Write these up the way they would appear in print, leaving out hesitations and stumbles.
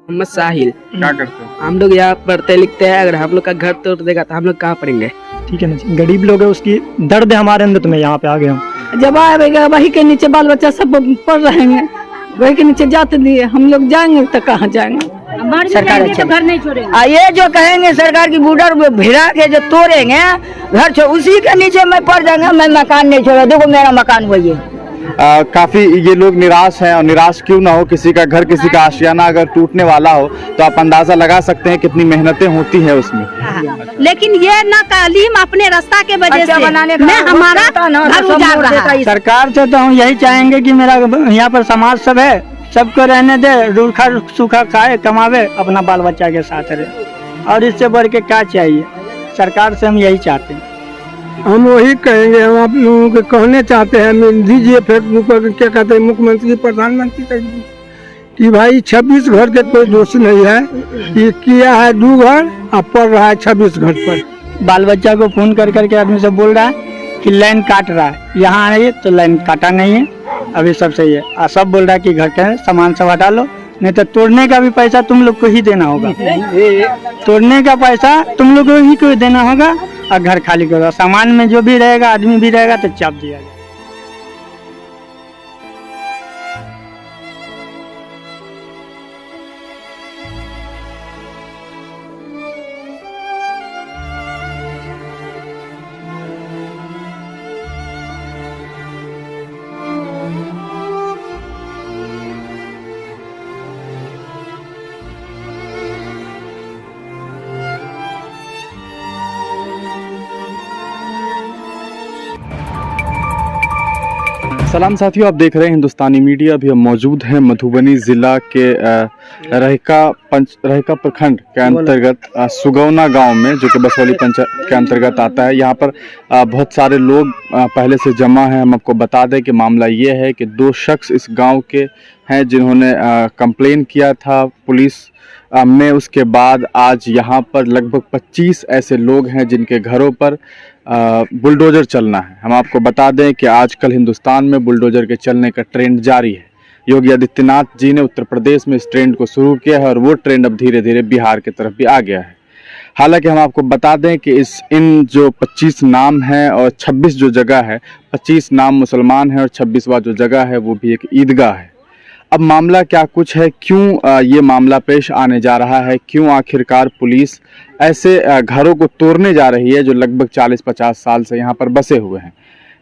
मोहम्मद साहिल। क्या करते हो? हम लोग यहाँ पढ़ते लिखते हैं, अगर हम लोग का घर तोड़ देगा तो हम लोग कहाँ पढ़ेंगे? ठीक है ना जी, गरीब लोग है, उसकी दर्द है हमारे अंदर, तो मैं यहाँ पे आ गया हूँ। जब आएगा वही के नीचे बाल बच्चा सब पढ़ रहेंगे, वही के नीचे जाते दिए, हम लोग जाएंगे तो कहाँ जाएंगे? सरकार तो घर नहीं छोड़ेंगे। ये जो कहेंगे सरकार की बॉर्डर भिड़ा के जो तोड़ेंगे घर उसी के नीचे मैं पड़ जाऊंगा, मैं मकान नहीं छोड़ा। देखो मेरा मकान वही है। काफी ये लोग निराश हैं, और निराश क्यों ना हो, किसी का घर किसी का आशियाना अगर टूटने वाला हो तो आप अंदाजा लगा सकते हैं कितनी मेहनतें होती हैं उसमें। लेकिन ये न तालीम अपने रास्ता के वजह से मैं हमारा घर उजाड़ रहा है। सरकार से तो हम यही चाहेंगे कि मेरा यहाँ पर समाज सब है, सबको रहने दे, रूखा सूखा खाए कमावे, अपना बाल बच्चा के साथ रहे, और इससे बढ़ के क्या चाहिए? सरकार से हम यही चाहते हैं। हम वही कहेंगे, हम आप लोगों को कहने चाहते हैं, मिल दीजिए फेसबुक पर क्या कहते हैं मुख्यमंत्री प्रधानमंत्री कि भाई 26 घर के कोई दोष नहीं है, ये किया है 2 घर, अब पड़ रहा है 26 घर पर। बाल बच्चा को फोन कर करके आदमी सब बोल रहा है कि लाइन काट रहा है, यहाँ आइए तो लाइन काटा नहीं है, अभी सब सही है। और सब बोल रहा है कि घर के सामान सब हटा लो, नहीं तो तोड़ने का भी पैसा तुम लोग को ही देना होगा। तोड़ने का पैसा तुम लोग को ही देना होगा, और घर खाली करो, सामान में जो भी रहेगा आदमी भी रहेगा तो चाप दिया जाए। सलाम साथियों, आप देख रहे हैं हिंदुस्तानी मीडिया। अभी हम मौजूद हैं मधुबनी जिला के रहिका प्रखंड के अंतर्गत सुगौना गांव में, जो कि बसौली पंचायत के अंतर्गत आता है। यहाँ पर बहुत सारे लोग पहले से जमा हैं। हम आपको बता दें कि मामला ये है कि 2 शख्स इस गांव के हैं जिन्होंने कंप्लेन किया था पुलिस में। उसके बाद आज यहाँ पर लगभग 25 ऐसे लोग हैं जिनके घरों पर बुलडोजर चलना है। हम आपको बता दें कि आजकल हिंदुस्तान में बुलडोजर के चलने का ट्रेंड जारी है। योगी आदित्यनाथ जी ने उत्तर प्रदेश में इस ट्रेंड को शुरू किया है, और वो ट्रेंड अब धीरे धीरे बिहार की तरफ भी आ गया है। हालांकि हम आपको बता दें कि इन जो 25 नाम हैं और 26 जो जगह है, 25 नाम मुसलमान हैं और 26वां जो जगह है वो भी एक ईदगाह है। अब मामला क्या कुछ है, क्यों ये मामला पेश आने जा रहा है, क्यों आखिरकार पुलिस ऐसे घरों को तोड़ने जा रही है जो लगभग 40-50 साल से यहाँ पर बसे हुए हैं।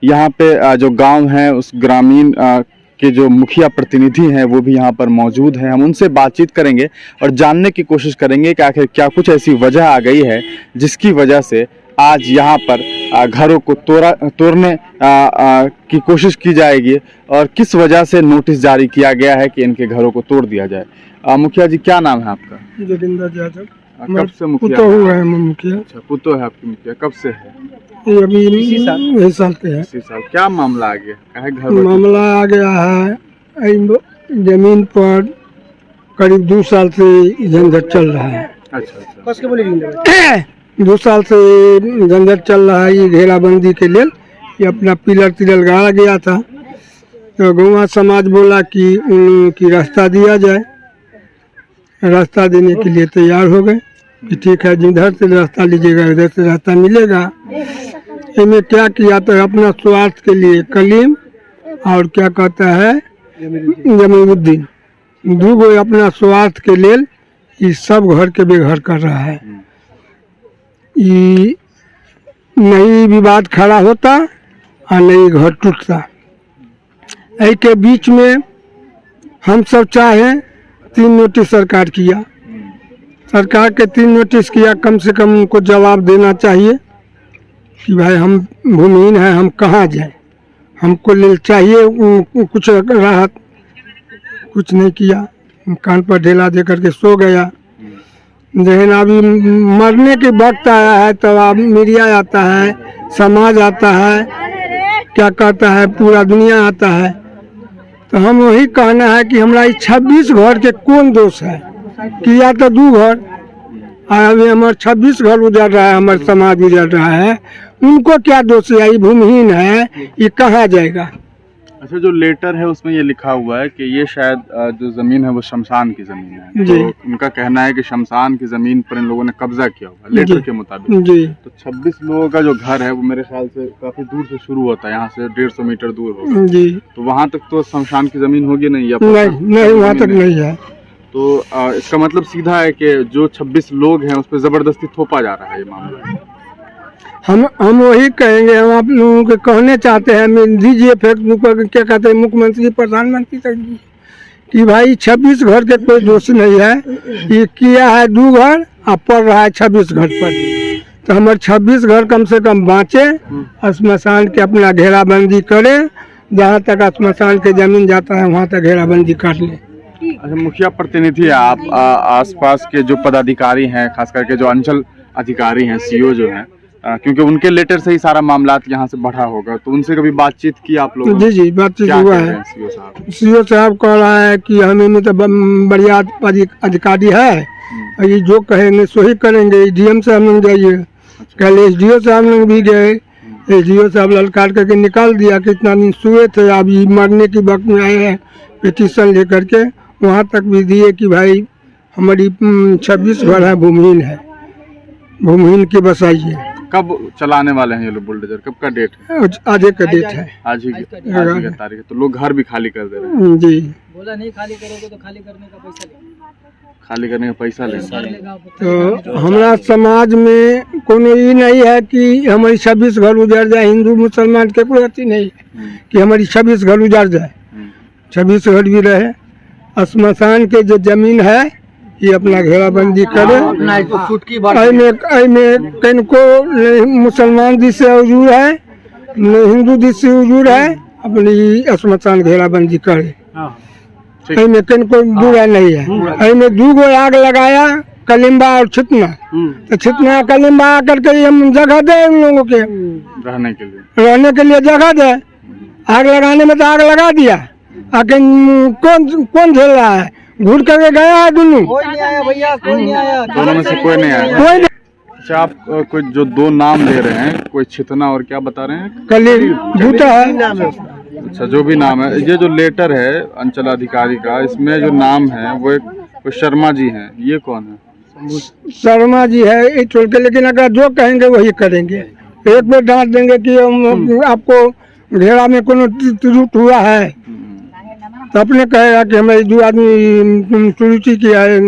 यहाँ पे जो गांव है उस ग्रामीण के जो मुखिया प्रतिनिधि हैं वो भी यहाँ पर मौजूद हैं। हम उनसे बातचीत करेंगे और जानने की कोशिश करेंगे कि आखिर क्या कुछ ऐसी वजह आ गई है जिसकी वजह से आज यहाँ पर घरों को तोड़ने की कोशिश की जाएगी, और किस वजह से नोटिस जारी किया गया है कि इनके घरों को तोड़ दिया जाए। मुखिया जी, क्या नाम है आपका? जोगिंदर यादव। कब से मुखिया? पुतो है मुखिया। अच्छा, पुतो है आपकी मुखिया। कब से है? ये अभी इसी साल के है। इसी साल। क्या मामला आ गया है? घर मामला आ गया है, जमीन पर करीब 2 साल से झंझट चल रहा है। अच्छा। 2 साल से झंझट चल रहा है। ये घेराबंदी के लिए ये अपना पिलर गाड़ा गया था, तो गौवा समाज बोला कि उनकी रास्ता दिया जाए। रास्ता देने के लिए तैयार हो गए कि ठीक है, जिधर से रास्ता लीजिएगा उधर से रास्ता मिलेगा। इनमें क्या किया तो अपना स्वार्थ के लिए कलीम और क्या कहता है जमीनुद्दीन, 2 गो अपना स्वार्थ के लिए ये सब घर के बेघर कर रहा है। ये नहीं विवाद खड़ा होता और नहीं घर टूटता। ऐ के बीच में हम सब चाहे 3 नोटिस सरकार किया, सरकार के 3 नोटिस किया, कम से कम उनको जवाब देना चाहिए कि भाई हम भूमिहीन हैं, हम कहाँ जाएं, हमको ले चाहिए कुछ राहत। कुछ नहीं किया, कान पर ढेला दे करके सो गया। जहन अभी मरने के वक्त आया है तो अब मीडिया आता है, समाज आता है, क्या कहता है पूरा दुनिया आता है। तो हम वही कहना है कि हमारा 26 घर के कौन दोष है? किया तो 2 घर, अभी हमारे 26 घर उजड़ रहा है, हमारे समाज उजड़ रहा है, उनको क्या दोष है? ये भूमिहीन है, ये कहाँ जाएगा? अच्छा, जो लेटर है उसमें ये लिखा हुआ है कि ये शायद जो जमीन है वो शमशान की जमीन है। जी। तो उनका कहना है कि शमशान की जमीन पर इन लोगों ने कब्जा किया हुआ लेटर के मुताबिक। जी। तो 26 लोगों का जो घर है वो मेरे ख्याल से काफी दूर से शुरू होता है, यहाँ से 150 मीटर दूर होगा। जी। तो वहाँ तक तो शमशान की जमीन होगी नहीं, या नहीं वहाँ तक नहीं है। तो इसका मतलब सीधा है कि जो 26 लोग हैं उस पर जबरदस्ती थोपा जा रहा है ये मामला। हम वही कहेंगे, हम आप लोगों को कहने चाहते हैं, दीजिए फेसबुक पर क्या कहते हैं मुख्यमंत्री प्रधानमंत्री तक कि भाई 26 घर के कोई दोष नहीं है, ये किया है 2 घर अब पड़ रहा है 26 घर पर। तो हमारे 26 घर कम से कम बाँचे, श्मशान के अपना घेराबंदी करे, जहाँ तक श्मशान के जमीन जाता है वहाँ तक घेराबंदी कर ले। अच्छा, मुखिया प्रतिनिधि है आप, आसपास के जो पदाधिकारी हैं, खास करके जो अंचल अधिकारी हैं, सीओ जो हैं, क्योंकि उनके लेटर से ही सारा मामला यहाँ से बढ़ा होगा, तो उनसे कभी बातचीत की आप लोगों ने? जी बातचीत हुआ है। सीओ साहब कह रहा है कि हमें तो बढ़िया अधिकारी है, और ये जो कहेंगे सो ही करेंगे। डीएम साहब लोग जाइए, कल एसडीओ साहब लोग भी गए, एसडीओ साहब ललकार करके निकाल दिया कि इतना दिन सोए थे, अब ये मरने की वक्त में आए हैं पिटीशन लेकर के, वहाँ तक भी दिए कि भाई हमारी 26 घर है भूमिहीन की बसाइए। कब चलाने वाले हैं ये लोग बुलडोजर, कब का डेट है? आज का डेट है, आज ही की तारीख है। तो लोग घर भी खाली कर दे रहे हैं। जी। बोला नहीं खाली करोगे तो खाली करने का पैसा लेंगे। खाली करने का पैसा लेंगे। तो हमारा समाज में कोनो ये नहीं है कि हमारी 26 घर उजड़ जाए, हिंदू मुसलमान के कोई अति नहीं कि हमारी 26 घर उजड़ जाए, 26 घर भी रहे। श्मशान के जो जमीन है ये अपना घेराबंदी करे। को मुसलमान दिश से उजूर है, हिंदू दिश से उजूर है, अपनी श्मशान घेराबंदी करे। को बुरा नहीं है। 2 गो आग लगाया, कलिम्बा और छितना, तो छितना कलिम्बा करके हम जगह दे उन लोगों के रहने के लिए जगह दे। आग लगाने में तो आग लगा दिया, आके कौन झेल रहा है? घूट करके गया है दोनों, कोई नहीं आया भैया, कोई नहीं आया, दोनों में से कोई नहीं आया। कोई नहीं। अच्छा, आप कोई जो 2 नाम दे रहे हैं, कोई छितना और क्या बता रहे हैं? कली झूठा है। अच्छा, जो भी नाम है, ये जो लेटर है अंचल अधिकारी का, इसमें जो नाम है वो एक शर्मा जी हैं, ये कौन है? शर्मा जी है ये छोड़ के, लेकिन अगर जो कहेंगे वही करेंगे। एक बार डांट देंगे कि आपको घेरा में कोनो त्रुटि हुआ है, तो अपने कहेगा कि हमारी 2 आदमी त्रुटि किया है,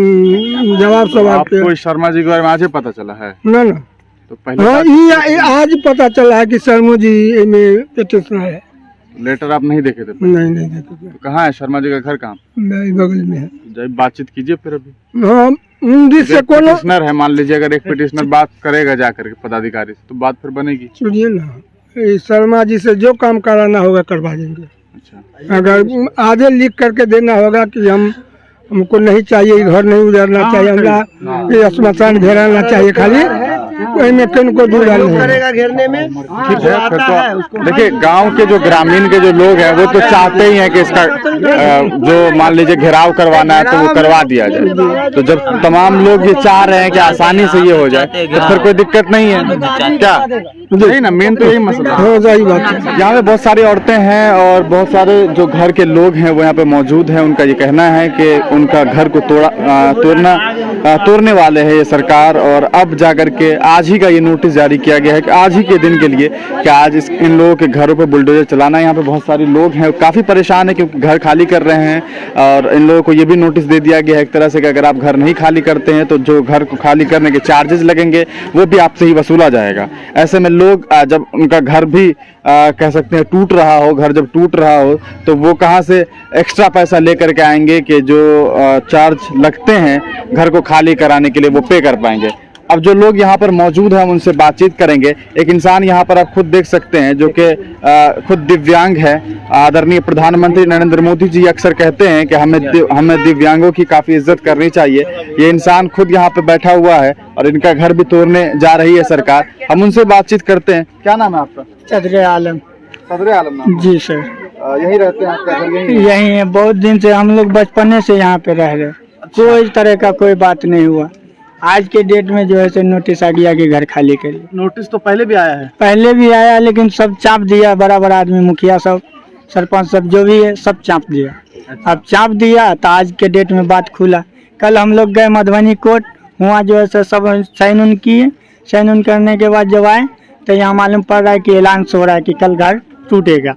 जवाब सवाल के। आपको शर्मा जी के बारे में आज ही पता चला है? ना तो पहले हाँ, ये आज पता चला है कि शर्मा जी में पिटीशन है। लेटर आप नहीं देखे थे? नहीं देखे थे। तो कहाँ है शर्मा जी का घर? कहाँ? बगल में है। जब बातचीत कीजिए फिर। अभी हाँ, जिससे कोनो पिटिशनर है, मान लीजिए अगर एक पिटिशनर बात करेगा जाकर के पदाधिकारी से, तो बात फिर बनेगी। सुनिए ना, शर्मा जी से जो काम कराना होगा करवा देंगे। अच्छा, अगर आगे लिख करके देना होगा कि हमको नहीं चाहिए, घर नहीं उजाड़ना चाहिए, हमरा श्मशान घेराना चाहिए, खाली में को दूर करेगा घेरने में। ठीक है, फिर तो देखिए गांव के जो ग्रामीण के जो लोग हैं वो तो चाहते ही हैं कि इसका जो मान लीजिए घेराव करवाना है तो वो करवा दिया जाए। तो जब तमाम लोग ये चाह रहे हैं कि आसानी से ये हो जाए, तो फिर कोई दिक्कत नहीं है क्या? यही ना मेन तो यही मसला हो जाएगी बात। यहाँ पे बहुत सारी औरतें हैं और बहुत सारे जो घर के लोग हैं वो यहाँ पे मौजूद हैं। उनका ये कहना है कि उनका घर को तोड़ने वाले है ये सरकार, और अब जाकर के आज ही का ये नोटिस जारी किया गया है कि आज ही के दिन के लिए कि आज इन लोगों के घरों पे बुलडोजर चलाना है। यहाँ पे बहुत सारे लोग हैं काफ़ी परेशान है क्योंकि घर खाली कर रहे हैं, और इन लोगों को ये भी नोटिस दे दिया गया है एक तरह से कि अगर आप घर नहीं खाली करते हैं तो जो घर को खाली करने के चार्जेस लगेंगे वो भी आपसे ही वसूला जाएगा। ऐसे में लोग जब उनका घर भी कह सकते हैं टूट रहा हो, घर जब टूट रहा हो तो वो कहाँ से एक्स्ट्रा पैसा लेकर के आएंगे कि जो चार्ज लगते हैं घर को खाली कराने के लिए वो पे कर पाएंगे। अब जो लोग यहाँ पर मौजूद हैं हम उनसे बातचीत करेंगे। एक इंसान यहाँ पर आप खुद देख सकते हैं जो कि खुद दिव्यांग है। आदरणीय प्रधानमंत्री नरेंद्र मोदी जी अक्सर कहते हैं कि हमें दिव्यांगों की काफ़ी इज्जत करनी चाहिए। ये इंसान खुद यहाँ पे बैठा हुआ है और इनका घर भी तोड़ने जा रही है सरकार। हम उनसे बातचीत करते हैं। क्या नाम है आपका? सदर आलम। सदर आलम नाम? जी सर। यहीं रहते हैं आपका घर? यहीं है, बहुत दिन से हम लोग बचपने से यहाँ पे रह रहे। कोई तरह का कोई बात नहीं हुआ। आज के डेट में जो है नोटिस आ गया कि घर खाली करिए। नोटिस तो पहले भी आया है? पहले भी आया, लेकिन सब चाप दिया, बड़ा बड़ा आदमी मुखिया सब सरपंच सब जो भी है सब चाप दिया। अब चाप दिया तो आज के डेट में बात खुला। कल हम लोग गए मधुबनी कोर्ट, वहाँ जो है सब साइन उन किए। साइन उन करने के बाद जब आए तो यहाँ मालूम पड़ रहा है कि ऐलान हो रहा है कि कल घर टूटेगा।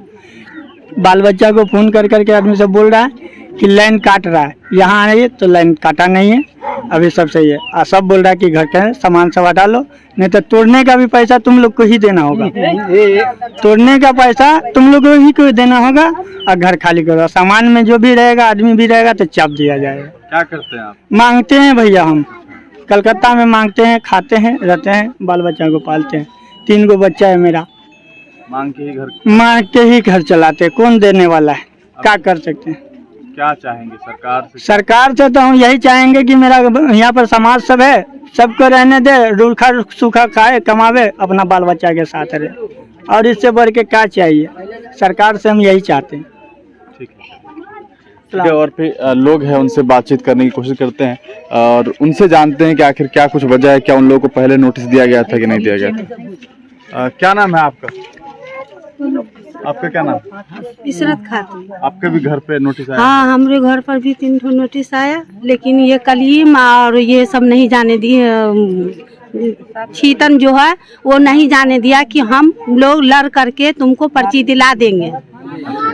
बाल बच्चा को फोन कर करके आदमी सब बोल रहा है कि लाइन काट रहा है, यहाँ आइए तो लाइन काटा नहीं है, अभी सब सही है। और सब बोल रहा है कि घर के सामान सब हटा लो, नहीं तो तोड़ने का भी पैसा तुम लोग को ही देना होगा। तोड़ने का पैसा तुम लोग को ही को देना होगा और घर खाली करो। सामान में जो भी रहेगा, आदमी भी रहेगा तो चाप दिया जाएगा। क्या करते हैं आप? मांगते हैं भैया, हम कलकत्ता में मांगते हैं, खाते हैं, रहते हैं, बाल बच्चा को पालते हैं। 3 गो बच्चा है मेरा, मांग के ही घर चलाते हैं। कौन देने वाला है, क्या कर सकते हैं। क्या चाहेंगे सरकार से? सरकार से तो हम यही चाहेंगे कि मेरा यहाँ पर समाज सब है, सबको रहने दे, रूखा सूखा खाए, कमावे, अपना बाल बच्चा के साथ रहे, और इससे बढ़ के क्या चाहिए। सरकार से हम यही चाहते हैं। ठीक है, और फिर लोग हैं, उनसे बातचीत करने की कोशिश करते हैं और उनसे जानते हैं कि आखिर क्या कुछ वजह है, क्या उन लोगों को पहले नोटिस दिया गया था कि नहीं दिया गया था। क्या नाम है आपका? आपका क्या नाम? इशरत खातून। आपके भी घर पे नोटिस आया? हाँ, हमारे घर पर भी 3 ठो नोटिस आया, लेकिन ये कलीम और ये सब नहीं जाने दिए। छीतन जो है वो नहीं जाने दिया कि हम लोग लड़ करके तुमको पर्ची दिला देंगे,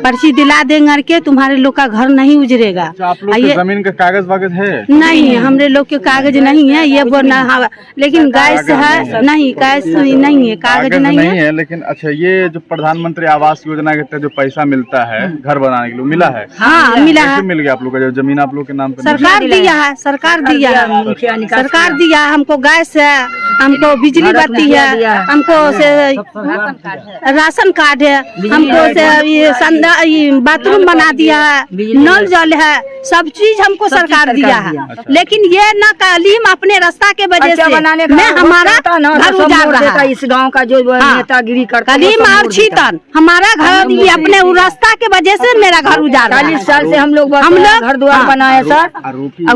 पर्ची दिला देंगे के तुम्हारे लोग का घर नहीं उजरेगा। आप लोग के जमीन का कागज वागज है? नहीं, हमरे लोग के कागज नहीं है, ये बोलना, लेकिन गैस है नहीं, गैस नहीं है, कागज नहीं है। लेकिन अच्छा, ये जो प्रधानमंत्री आवास योजना के तहत जो पैसा मिलता है घर बनाने के लिए, मिला है? हाँ, मिला है। मिल गया आप लोग का जो जमीन आप लोग के नाम पे? सरकार दिया है, सरकार दिया है, सरकार दिया है। हमको गैस है, हमको बिजली बत्ती है, हमको से राशन कार्ड है, हमको से ये बाथरूम बना दिया है, नल जल है, सब चीज हमको सरकार दिया है। लेकिन ये न कलीम अपने रास्ता के वजह से मैं हमारा घर उजाड़ रहा है। इस गांव का जो नेतागिरी करता, कलीम और छीतन हमारा घर ये अपने रास्ता के वजह से मेरा घर उजाड़ रहा है। 40 साल से हम लोग घर द्वार बनाए सर।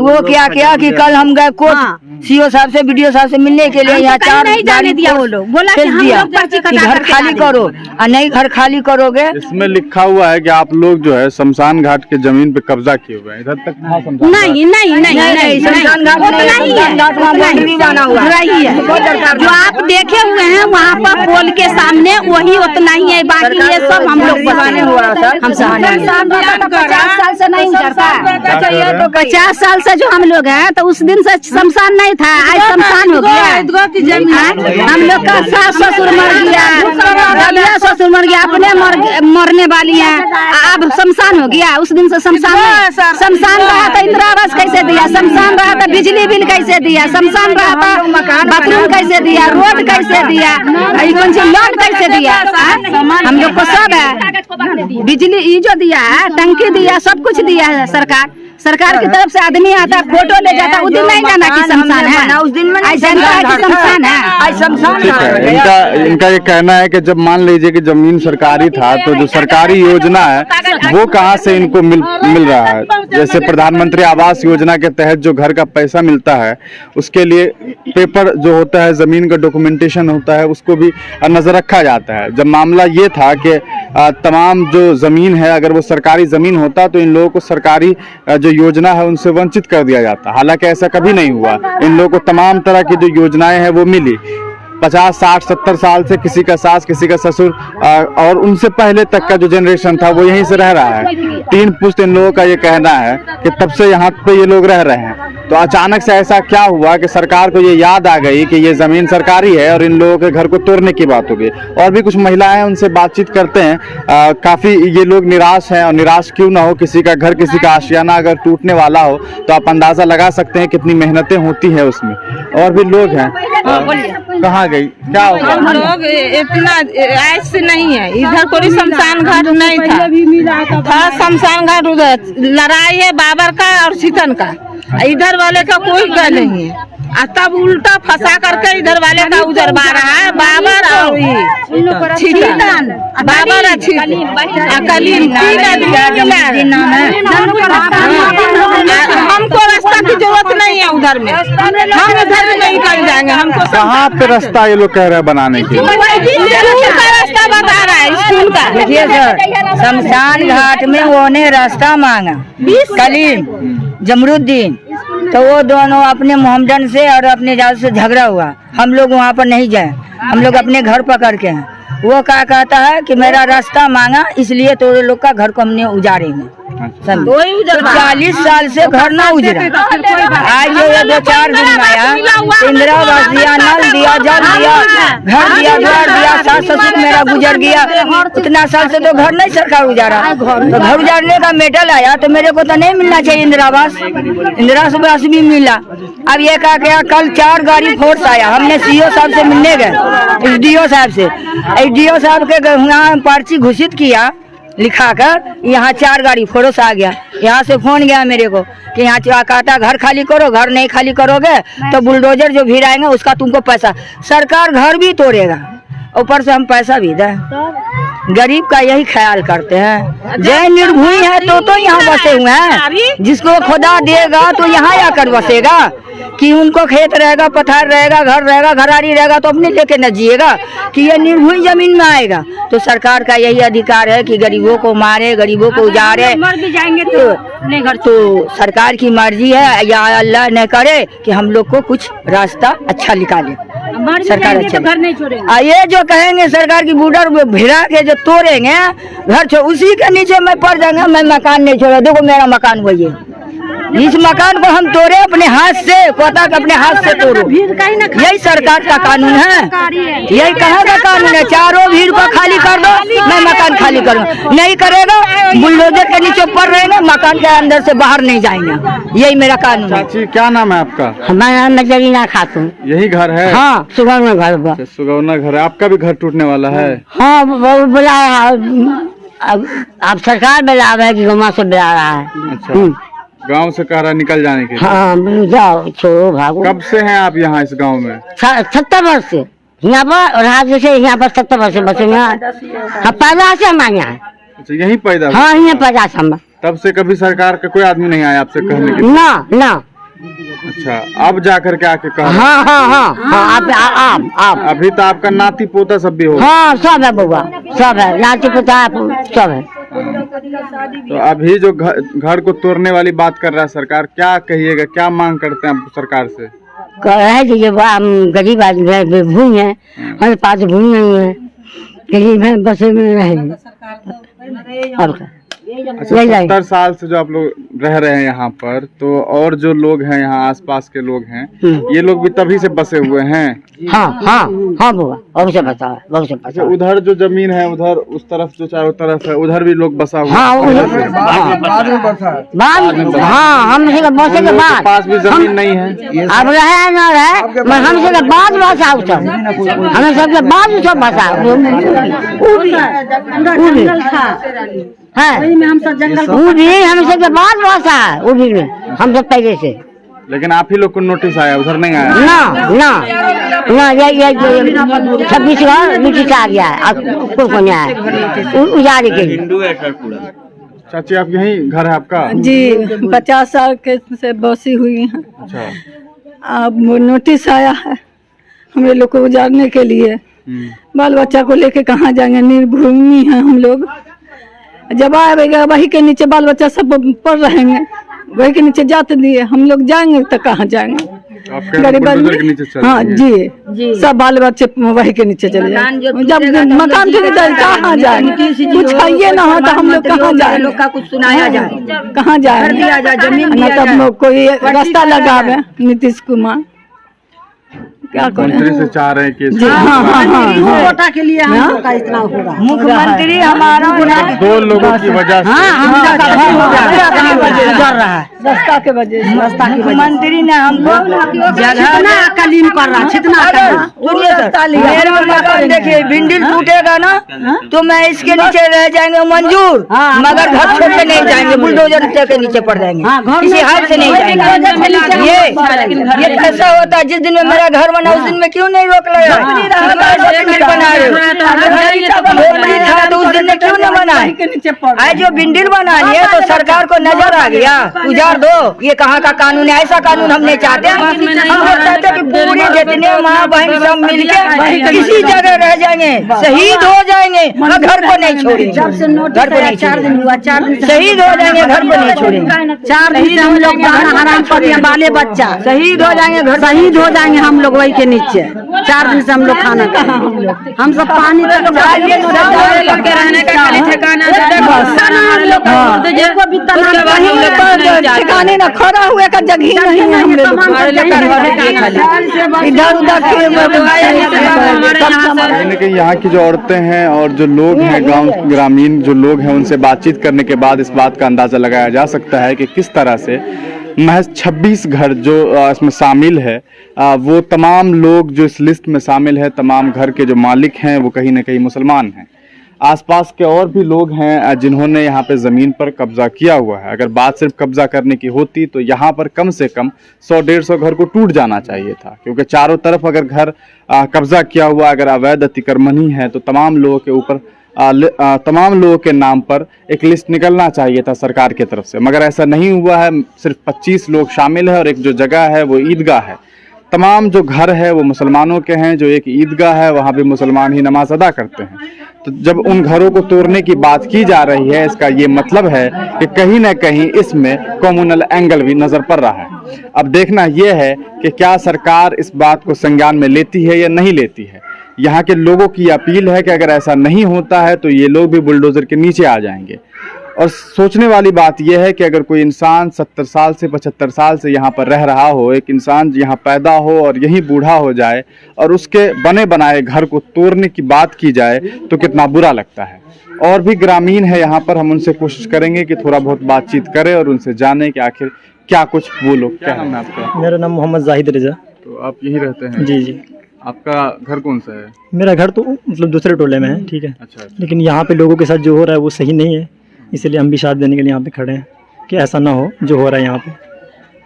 वो क्या किया कि कल हम गए कोर्ट, सीओ साहब से, बीडीओ साहब से मिलने के लिए, यहाँ 4 नहीं जाने दिया। वो लोग बोला कि हम लोग पर्ची कटा घर खाली करो, और नहीं घर खाली करोगे। इसमें लिखा हुआ है कि आप लोग जो है शमशान घाट के जमीन पे कब्जा किए हुए हैं। इधर तक था शमशान? नहीं नहीं नहीं, शमशान घाट बना हुआ रही है। जो आप देखे हुए हैं वहाँ पर पोल के सामने, वही उतना ही है, बाकी ये सब हम लोग बनाने हुआ सर। हम 50 साल से नहीं उतरता, 50 साल से जो हम लोग हैं, तो उस दिन से शमशान नहीं था, आज शमशान हो गया। हम लोग का सास ससुर मर गया, ससुर मर गया, अपने मरने वाली है, अब शमशान हो गया। उस दिन से शमशान रहा था, इंदिरा आवास कैसे दिया, शमशान रहा था, बिजली बिल कैसे दिया, शमशान रहा था, बाथरूम कैसे दिया, रोड कैसे दिया, कौन सी लोन कैसे दिया, हम लोग को सब है। बिजली ये जो दिया है, टंकी दिया, सब कुछ दिया है सरकार की तरफ से। आदमी आता, फोटो ले जाता, उस दिन नहीं जाना कि शमशान है, उस दिन में नहीं जानता है कि शमशान है। इनका ये कहना है कि जब मान लीजिए कि जमीन सरकारी था, तो जो सरकारी योजना है वो कहाँ से इनको मिल रहा है। जैसे प्रधानमंत्री आवास योजना के तहत जो घर का पैसा मिलता है, उसके लिए पेपर जो होता है, जमीन का डॉक्यूमेंटेशन होता है, उसको भी नजर रखा जाता है। जब मामला ये था कि तमाम जो जमीन है, अगर वो सरकारी जमीन होता तो इन लोगों को सरकारी जो योजना है उनसे वंचित कर दिया जाता। हालांकि ऐसा कभी नहीं हुआ। इन लोगों को तमाम तरह की जो योजनाएं हैं वो मिली। 50, 60, 70 साल से किसी का सास, किसी का ससुर और उनसे पहले तक का जो जनरेशन था वो यहीं से रह रहा है। 3 पुश्त इन लोगों का ये कहना है कि तब से यहाँ पे ये लोग रह रहे हैं। तो अचानक से ऐसा क्या हुआ कि सरकार को ये याद आ गई कि ये जमीन सरकारी है और इन लोगों के घर को तोड़ने की बात हो गई। और भी कुछ महिलाएं, उनसे बातचीत करते हैं। काफी ये लोग निराश हैं, और निराश क्यों ना हो, किसी का घर, किसी का आशियाना अगर टूटने वाला हो तो आप अंदाजा लगा सकते हैं कितनी मेहनतें होती हैं उसमें। और भी लोग हैं। कहाँ गई, क्या होगा? हम लोग इतना ऐसे नहीं है, इधर कोई शमशान घाट नहीं था शमशान घाट उधर लड़ाई है बाबर का और सीतन का, इधर वाले का कोई गल नहीं है। तब उल्टा फंसा करके इधर वाले का उजरवा रहा है बाबर और छीतन, बाबर और कलीम। हमको रास्ता की जरूरत नहीं है उधर में, हम इधर में नहीं कर जाएंगे। हमको कहाँ पे रास्ता ये लोग कह रहे हैं बनाने के लिए? रास्ता बता रहा है, खून का। देखिए सर, शमशान घाट में वो ने रास्ता मांगा कलीम जमरुद्दीन, तो वो दोनों अपने मोहम्मदन से और अपने जाल से झगड़ा हुआ। हम लोग वहाँ पर नहीं जाए, हम लोग अपने घर पकड़ के हैं। वो क्या कहता है कि मेरा रास्ता मांगा इसलिए तो लोग का घर को हमने उजाड़ेंगे। 40 साल से घर ना उजरा, आज ये 2-4 दिन में आया, इंदिरा आवास दिया, नल दिया, जल दिया, घर दिया, द्वार दिया, सास ससुर मेरा गुजर गया। इतना साल से तो घर नहीं सरकार उजाड़ा, तो घर उजाड़ने का मेडल आया तो मेरे को तो नहीं मिलना चाहिए इंदिरा आवास भी मिला। अब ये कहा गया कल 4 गाड़ी फोर्स आया, हमने सीओ साहब से मिलने गए, एसडीओ साहब से, एसडीओ साहब के यहाँ पर्ची घोषित किया लिखा कर, यहाँ 4 गाड़ी फोर्स आ गया। यहाँ से फोन गया मेरे को कि यहाँ काटा घर खाली करो, घर नहीं खाली करोगे तो बुलडोजर जो भी आएंगे उसका तुमको पैसा, सरकार घर भी तोड़ेगा ऊपर से हम पैसा भी दें। गरीब का यही ख्याल करते हैं। जय निर्भूमि है तो यहाँ बसे हुए हैं, जिसको खुदा देगा तो यहाँ आकर बसेगा कि उनको खेत रहेगा, पथार रहेगा, घर रहेगा, घरारी रहेगा तो अपने लेके न जिएगा कि ये निर्भूमि जमीन में आएगा। तो सरकार का यही अधिकार है कि गरीबों को मारे, गरीबों को उजाड़े, मर भी जाएंगे तो सरकार की मर्जी है या अल्लाह न करे कि हम लोग को कुछ रास्ता अच्छा निकाले। सरकार अच्छा घर नहीं छोड़ेंगे। ये जो कहेंगे सरकार की बॉर्डर भिड़ा के जो तोड़ेंगे घर उसी के नीचे मैं पड़ जाऊंगा, मैं मकान नहीं छोड़ा। देखो मेरा मकान वही है, इस मकान को हम तोड़े अपने हाथ से, कोटा के अपने हाथ से तोड़ो, यही सरकार का कानून है, यही कहाँ का कानून है। चारों भीड़ को खाली कर दो, मैं मकान खाली करूँ, नहीं करेगा बुलडोजर के नीचे पड़ रहेगा, मकान के अंदर से बाहर नहीं जाएंगे, यही मेरा कानून है। चाची क्या नाम है आपका? हमारा नजरीना खातून। यही घर है? हाँ, सुगौना घर। सुगौना घर है। आपका भी घर टूटने वाला है? हाँ, बुला अब सरकार बुला रहा है कि गमा से बुला रहा है। अच्छा, गांव से कह रहा निकल जाने के? हाँ, जाओ छोड़ो भागो। कब से हैं आप यहाँ इस गांव में? 70 वर्ष से यहाँ पर, और आज जैसे यहाँ पर 70 वर्ष से बसे हैं। हाँ, पैदा से हम यहाँ। अच्छा, यहीं पैदा? हाँ, यहाँ पैदा से हम। तब से कभी सरकार का कोई आदमी नहीं आया आपसे कहने के? ना। अच्छा, अब जाकर के आके कहा? हाँ, आप अभी तो आपका नाती पोता सब भी हो? हाँ, सब है बउआ, सब है, नाती पोता सब है। तो अभी जो घर को तोड़ने वाली बात कर रहा है सरकार, क्या कहिएगा, क्या मांग करते हैं आप सरकार से? है कि ये गरीब आदमी है, भूमि है, हमारे पास भूमि नहीं है, गरीब है, बसे में रहेंगे। अच्छा, 70 साल से जो आप लोग रह रहे हैं यहाँ पर, तो और जो लोग हैं यहाँ आसपास के लोग हैं, ये लोग भी तभी से बसे हुए हैं? हाँ बुआ, बहुत से बसा है, बहुत से बसा। अच्छा, उधर जो जमीन है उधर उस तरफ जो चारों तरफ है उधर भी लोग बसा हुआ? हाँ, बाद में बसा है। हाँ, हमसे के बसे के बाद पास भी जमीन नहीं है? अब रहे न रहे, मैं हमसे के बाद बसा सब, हमें सबके बाद सब बसा है, हम सब जंगल हमसे के बाद बसा है, वो भी हम सब पहले से। लेकिन आप ही लोग को नोटिस आया, उधर नहीं आया? ना, ये 26 बार नोटिस आ गया है, अब को नहीं आया उजाड़े के लिए। चाची, आप यही घर है आपका? जी, 50 साल के से बसी हुई हैं। अच्छा, अब नोटिस आया है हम लोग को उजाड़ने के लिए। बाल बच्चा को लेके कहाँ जाएंगे, निर्भूमि है हम लोग। जब आएगा वही के नीचे बाल बच्चा सब पड़ रहेंगे, वही के नीचे जाते दिए, हम लोग जाएंगे तो कहाँ जाएंगे? गरीब आदमी। हाँ जी, सब बाल बच्चे वही के नीचे चले जाएंगे। जब मकान के नीचे कहाँ जाएंगे? कुछ खाइए ना हो तो हम लोग कहाँ जाएंगे? कुछ सुनाया जाए, कहाँ जाएंगे? न तब कोई रास्ता लगावे नीतीश कुमार, क्या मंत्री से चाह रहे हैं कि कोटा के लिए इतना होगा। मुख्यमंत्री हमारा 2 लोगों की वजह से रास्ता के वजह से मुख्यमंत्री ने हमको जगह कलीन कर रहा, देखिए बिंडिल टूटेगा ना तो मैं इसके नीचे रह जाएंगे मंजूर, मगर घर छोड़ के नहीं जाएंगे, बुलडोजर के नीचे पड़ जाएंगे, किसी हाल से नहीं जाएंगे। ये कैसा होता है, जिस दिन में मेरा घर बना उस दिन में क्यों नहीं रोक लगा? नहीं बना रहे हो तो उस दिन में क्यों नहीं बना? आज जो बिंडिल बना लिए तो सरकार को नजर आ गया, उजाड़ दो। ये कहाँ का कानून है? ऐसा कानून हम नहीं चाहते। हम लोग चाहते कि पूरे जितने माँ बहन सब मिलके किसी जगह रह जाएंगे, शहीद हो जाएंगे, घर को नहीं छोड़ेंगे। घर को नहीं 4 दिन हुआ, 4 दिन शहीद हो जाएंगे, घर को नहीं छोड़ेंगे। 4 दिन से हम लोग हराम कर दिए, बाले बच्चा शहीद हो जाएंगे, घर शहीद हो जाएंगे हम लोग वही के नीचे। 4 दिन से हम लोग खाना कहाँ, हम सब पानी करके रहने का ठिकाना ठिकाने न खड़ा हुए का जगह नहीं है। इधर उधर कहीं यहाँ की जो औरतें हैं और जो लोग हैं, गांव ग्रामीण जो लोग हैं, उनसे बातचीत करने के बाद इस बात का अंदाजा लगाया जा सकता है कि किस तरह से महज 26 घर जो इसमें शामिल है, वो तमाम लोग जो इस लिस्ट में शामिल है, तमाम घर के जो मालिक हैं वो कहीं ना कहीं मुसलमान हैं। आसपास के और भी लोग हैं जिन्होंने यहाँ पे ज़मीन पर कब्जा किया हुआ है। अगर बात सिर्फ कब्जा करने की होती तो यहाँ पर कम से कम 100-150 घर को टूट जाना चाहिए था, क्योंकि चारों तरफ अगर घर कब्जा किया हुआ, अगर अवैध अतिक्रमण ही है तो तमाम लोगों के ऊपर तमाम लोगों के नाम पर एक लिस्ट निकलना चाहिए था सरकार की तरफ से, मगर ऐसा नहीं हुआ है। सिर्फ 25 लोग शामिल है और एक जो जगह है वो ईदगाह है। तमाम जो घर है वो मुसलमानों के हैं, जो एक ईदगाह है वहाँ भी मुसलमान ही नमाज अदा करते हैं। तो जब उन घरों को तोड़ने की बात की जा रही है, इसका ये मतलब है कि कहीं ना कहीं इसमें कम्युनल एंगल भी नजर पड़ रहा है। अब देखना यह है कि क्या सरकार इस बात को संज्ञान में लेती है या नहीं लेती है। यहाँ के लोगों की अपील है कि अगर ऐसा नहीं होता है तो ये लोग भी बुलडोजर के नीचे आ जाएंगे। और सोचने वाली बात यह है कि अगर कोई इंसान 70 साल से 75 साल से यहाँ पर रह रहा हो, एक इंसान यहाँ पैदा हो और यहीं बूढ़ा हो जाए और उसके बने बनाए घर को तोड़ने की बात की जाए तो कितना बुरा लगता है। और भी ग्रामीण है यहाँ पर, हम उनसे कोशिश करेंगे कि थोड़ा बहुत बातचीत करें और उनसे जाने कि आखिर क्या कुछ वो लोग। क्या नाम है आपका? मेरा नाम मोहम्मद जाहिद रजा। तो आप यहीं रहते हैं? जी जी। आपका घर कौन सा है? मेरा घर तो मतलब दूसरे टोले में है, ठीक है। अच्छा। लेकिन यहाँ पे लोगों के साथ जो हो रहा है वो सही नहीं है, इसलिए हम भी साथ देने के लिए यहाँ पे खड़े हैं कि ऐसा ना हो जो हो रहा है यहाँ पे।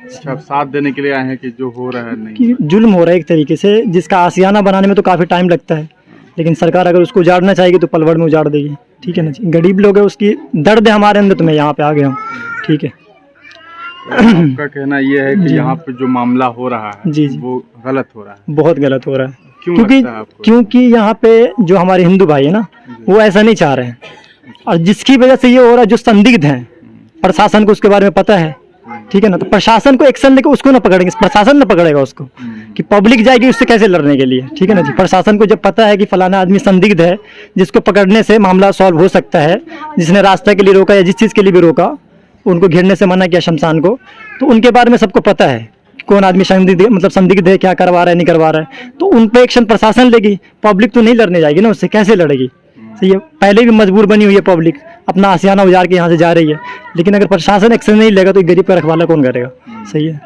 अच्छा, आप साथ देने के लिए आए हैं कि जो हो रहा है नहीं? कि जुल्म हो रहा है एक तरीके से, जिसका आशियाना बनाने में तो काफ़ी टाइम लगता है, लेकिन सरकार अगर उसको उजाड़ना चाहेगी तो पलवड़ में उजाड़ देगी, ठीक है ना जी। गरीब लोग है, उसकी दर्द है हमारे अंदर, तो मैं यहाँ पे आ गया हूँ, ठीक है। आपका कहना यह है कि यहाँ पे जो मामला हो रहा है जी जी वो गलत हो रहा है? बहुत गलत हो रहा है। क्यों? क्योंकि यहाँ पे जो हमारे हिंदू भाई है ना, वो ऐसा नहीं चाह रहे हैं, और जिसकी वजह से ये हो रहा है, जो संदिग्ध हैं, प्रशासन को उसके बारे में पता है, ठीक है ना, तो प्रशासन को एक्शन लेकर उसको ना पकड़ेंगे, प्रशासन ना पकड़ेगा उसको, कि पब्लिक जाएगी उससे कैसे लड़ने के लिए, ठीक है ना जी। प्रशासन को जब पता है कि फलाना आदमी संदिग्ध है, जिसको पकड़ने से मामला सॉल्व हो सकता है, जिसने रास्ते के लिए रोका या जिस चीज़ के लिए भी रोका, उनको घेरने से मना किया शमशान को, तो उनके बारे में सबको पता है कौन आदमी संदिग्ध है, क्या करवा रहा है, नहीं करवा रहा है, तो उन पे एक्शन प्रशासन लेगी। पब्लिक तो नहीं लड़ने जाएगी ना, उससे कैसे लड़ेगी? सही है, पहले भी मजबूर बनी हुई है पब्लिक, अपना आशियाना उजाड़ के यहाँ से जा रही है, लेकिन अगर प्रशासन एक्शन नहीं लेगा तो गरीब का रखवाला कौन करेगा? सही है,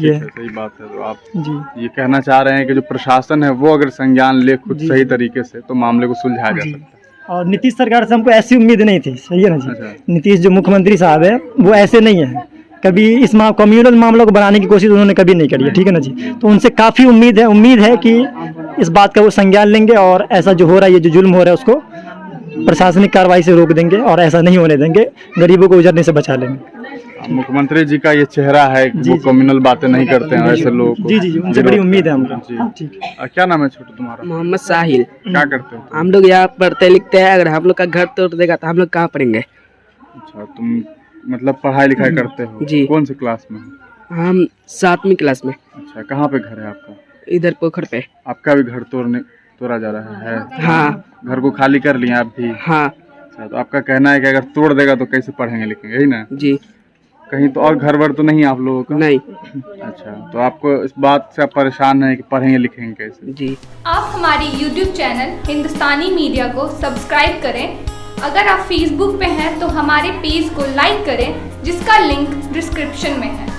ये सही बात है। तो आप जी ये कहना चाह रहे हैं कि जो प्रशासन है वो अगर संज्ञान ले खुद सही तरीके से तो मामले को सुलझाया जा सकता है। और नीतीश सरकार से हमको ऐसी उम्मीद नहीं थी, सही है ना जी। अच्छा। नीतीश जो मुख्यमंत्री साहब है वो ऐसे नहीं है, कभी इस कम्युनल मामलों को बनाने की कोशिश उन्होंने कभी नहीं करी है, ठीक है ना जी। तो उनसे काफ़ी उम्मीद है कि इस बात का वो संज्ञान लेंगे और ऐसा जो हो रहा है, ये जो जुल्म हो रहा है, उसको प्रशासनिक कार्रवाई से रोक देंगे और ऐसा नहीं होने देंगे, गरीबों को उजड़ने से बचा लेंगे। मुख्यमंत्री जी का ये चेहरा है कि वो कम्युनल बातें नहीं करते हैं ऐसे लोगों को। जी जी, उनसे बड़ी उम्मीद है हमको। क्या नाम है छोटू तुम्हारा? मोहम्मद साहिल। क्या करते हो? हम लोग यहाँ पढ़ते लिखते हैं, अगर हम लोग का घर तोड़ देगा तो हम लोग कहाँ पढ़ेंगे? अच्छा, तुम मतलब पढ़ाई लिखाई करते हो? जी। कौन सी क्लास में? हम 7वीं क्लास में। अच्छा, कहाँ पे घर है आपका? इधर पोखर पे। आपका भी घर तोड़ा जा रहा है? हाँ। घर को खाली कर लिया आप भी? हाँ। अच्छा, तो आपका कहना है कि अगर तोड़ देगा तो कैसे पढ़ेंगे लिखेंगे, यही ना जी। कहीं तो और घर वर तो नहीं आप लोगों का? नहीं। अच्छा, तो आपको इस बात से आप परेशान है कि पढ़ेंगे लिखेंगे कैसे? जी। आप हमारी YouTube चैनल हिंदुस्तानी मीडिया को सब्सक्राइब करें। अगर आप Facebook पे हैं तो हमारे पेज को लाइक करें, जिसका लिंक डिस्क्रिप्शन में है।